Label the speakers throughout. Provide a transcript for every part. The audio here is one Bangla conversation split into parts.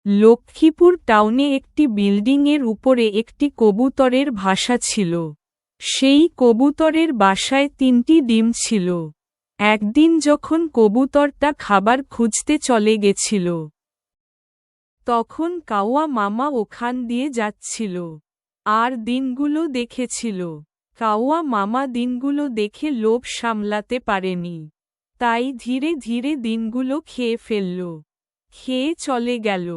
Speaker 1: লক্ষ্মীপুর টাউনে একটি বিল্ডিংয়ের উপরে একটি কবুতরের বাসা ছিল। সেই কবুতরের বাসায় ৩টি ডিম ছিল। একদিন যখন কবুতরটা খাবার খুঁজতে চলে গেছিল, তখন কাউয়া মামা ওখান দিয়ে যাচ্ছিল আর দিনগুলো দেখেছিল। কাউয়া মামা দিনগুলো দেখে লোভ সামলাতে পারেনি, তাই ধীরে ধীরে দিনগুলো খেয়ে ফেলল। খেয়ে চলে গেল।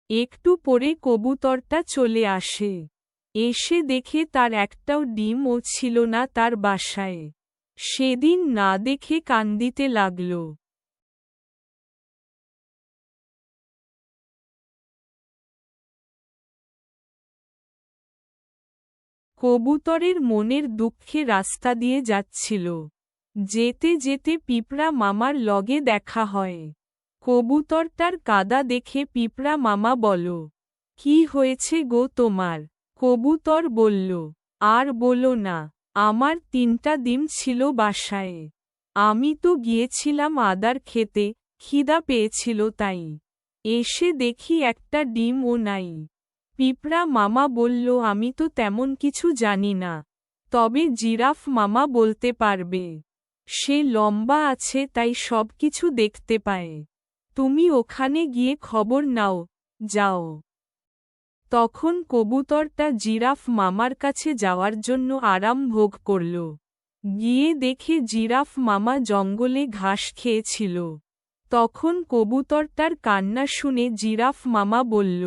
Speaker 1: একটু পরে কবুতরটা চলে আসে। এসে দেখে তার একটাও ডিমও ছিল না তার বাসায়। সেদিন না দেখে কান্দিতে লাগল। কবুতরের মনের দুঃখে রাস্তা দিয়ে যাচ্ছিল। যেতে যেতে পিঁপড়া মামার লগে দেখা হয়। কবুতরটার কাদা দেখে পিঁপড়া মামা বলল, "কি হয়েছে গো তোমার?" কবুতর বলল, "আর বলো না, আমার ৩টা ডিম ছিল বাসায়। আমি তো গিয়েছিলাম আদার খেতে, খিদা পেয়েছিল তাই। এসে দেখি একটা ডিমও নাই।" পিঁপড়া মামা বলল, "আমি তো তেমন কিছু জানি না, তবে জিরাফ মামা বলতে পারবে। সে লম্বা আছে তাই সব কিছু দেখতে পায়। তুমি ওখানে গিয়ে খবর নাও, যাও।" তখন কবুতরটা জিরাফ মামার কাছে যাওয়ার জন্য আরাম ভোগ করল। গিয়ে দেখে জিরাফ মামা জঙ্গলে ঘাস খেয়েছিল। তখন কবুতরটার কান্না শুনে জিরাফ মামা বলল,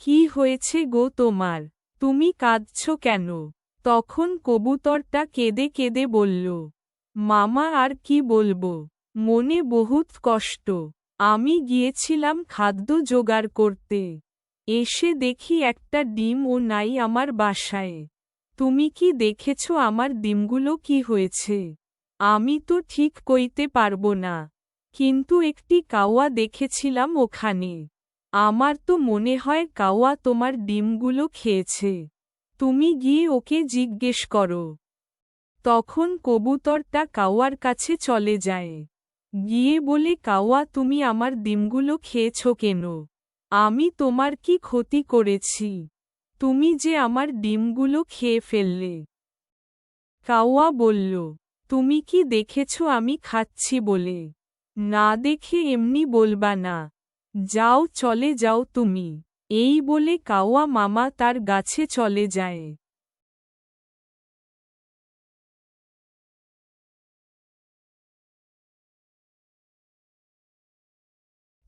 Speaker 1: "কি হয়েছে গো তোমার? তুমি কাঁদছ কেন?" তখন কবুতরটা কেঁদে কেঁদে বলল, "মামা আর কি বলবো, মনে বহুত কষ্ট। আমি গিয়েছিলাম খাদ্য জোগাড় করতে। এসে দেখি একটা ডিমও নাই আমার বাসায়। তুমি কি দেখেছ আমার ডিমগুলো কি হয়েছে? আমি তো ঠিক কইতে পারবো না, কিন্তু একটি কাউয়া দেখেছিলাম ওখানে। আমার তো মনে হয় কাউয়া তোমার ডিমগুলো খেয়েছে। তুমি গিয়ে ওকে জিজ্ঞেস করো।" তখন কবুতরটা কাউয়ার কাছে চলে যায়। গিয়ে বলে, "কাউয়া, তুমি আমার ডিমগুলো খেয়েছ কেন? আমি তোমার কি ক্ষতি করেছি? তুমি যে আমার ডিমগুলো খেয়ে ফেললে?" কাউয়া বলল, "তুমি কি দেখেছ আমি খাচ্ছি বলে? না দেখে এমনি বলবা না। যাও, চলে যাও তুমি।" এই বলে কাউয়া মামা তার গাছে চলে যায়।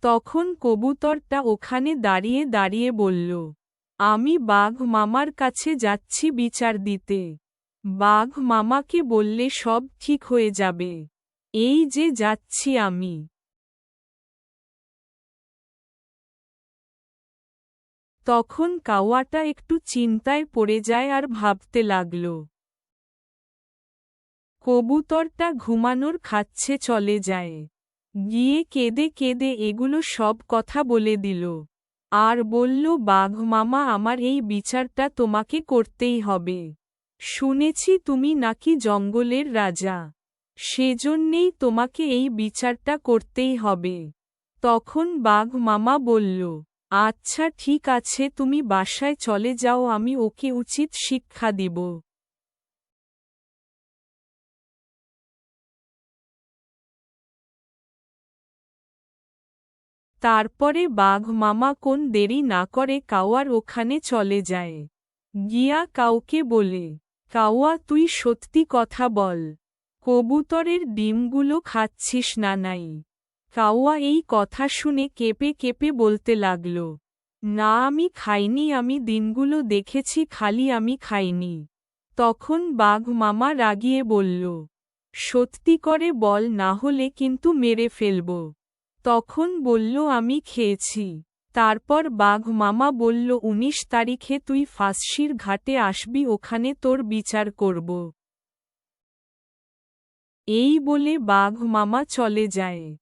Speaker 1: তখন কবুতরটা ওখানে দাঁড়িয়ে দাঁড়িয়ে বলল, "আমি বাঘ মামার কাছে যাচ্ছি বিচার দিতে। বাঘ মামাকে বললে সব ঠিক হয়ে যাবে। এই যে যাচ্ছি আমি।" তখন কাউয়াটা একটু চিন্তায় পড়ে যায় আর ভাবতে লাগল। কবুতরটা ঘুমানোর খাচ্ছে চলে যায়। গিয়ে কেঁদে কেঁদে এগুলো সব কথা বলে দিল। আর বলল, "বাঘ মামা, আমার এই বিচারটা তোমাকে করতেই হবে। শুনেছি তুমি নাকি জঙ্গলের রাজা। সেজন্যেই তোমাকে এই বিচারটা করতেই হবে।" তখন বাঘ মামা বলল, "আচ্ছা ঠিক আছে, তুমি বাসায় চলে যাও, আমি ওকে উচিত শিক্ষা দিব।" তারপরে বাঘ মামা কোন দেরি না করে কাউয়ার ওখানে চলে যায়। গিয়া কাউকে বলে, "কাউয়া, তুই সত্যি কথা বল, কবুতরের ডিমগুলো খাচ্ছিস না নাই?" কাউয়া এই কথা শুনে কেঁপে কেঁপে বলতে লাগল, "না, আমি খাইনি, আমি দিনগুলো দেখেছি, খালি আমি খাইনি।" তখন বাঘ মামা রাগিয়ে বলল, "সত্যি করে বল, না হলে কিন্তু মেরে ফেলব।" তখন বলল, "আমি খেয়েছি।" তারপর বাঘ মামা বলল, ১৯ তারিখে তুই ফাঁসির ঘাটে আসবি, ওখানে তোর বিচার করব।" এই বলে বাঘ মামা চলে যায়।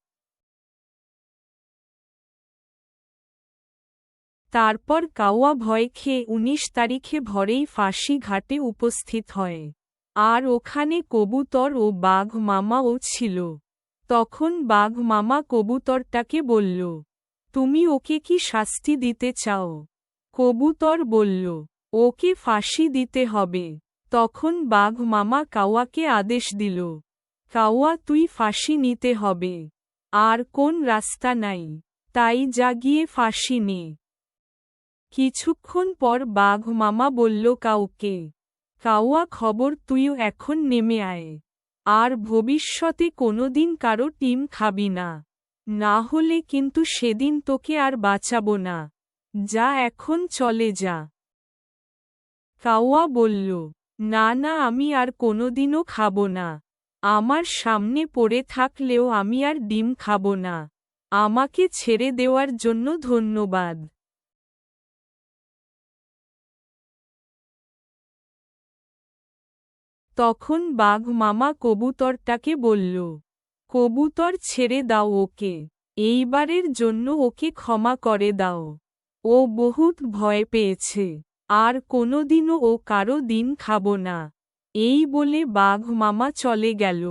Speaker 1: তারপর কাউয়া ভয় খেয়ে ১৯ তারিখে ভোরেই ফাঁসি ঘাটে উপস্থিত হয়। আর ওখানে কবুতর ও বাঘ মামাও ছিল। তখন বাঘ মামা কবুতরটাকে বলল, তুমি ওকে কি শাস্তি দিতে চাও? কবুতর বলল, ওকে ফাঁসি দিতে হবে। তখন বাঘ মামা কাওয়াকে আদেশ দিল, কাওয়া তুই ফাঁসি নিতে হবে। আর কোন রাস্তা নাই, তাই যা গিয়ে ফাঁসি নে। কিছুক্ষণ পর বাঘ মামা বলল কাউকে, কাওয়া খবর তুইও এখন নেমে আয়। আর ভবিষ্যতে কোনোদিন কারো টিম খাবি না, না হলে কিন্তু সেদিন তোকে আর বাঁচাবো না। যা এখন চলে যা। কাওয়া বলল, না না আমি আর কোনোদিনও খাবো না। আমার সামনে পড়ে থাকলেও আমি আর ডিম খাবো না। আমাকে ছেড়ে দেওয়ার জন্য ধন্যবাদ। তখন বাঘ মামা কবুতরটাকে বলল, কবুতর ছেড়ে দাও ওকে, এইবারের জন্য ওকে ক্ষমা করে দাও। ও বহুত ভয় পেয়েছে, আর কোনোদিনও ও কারো দিন খাবো না। এই বলে বাঘ মামা চলে গেল।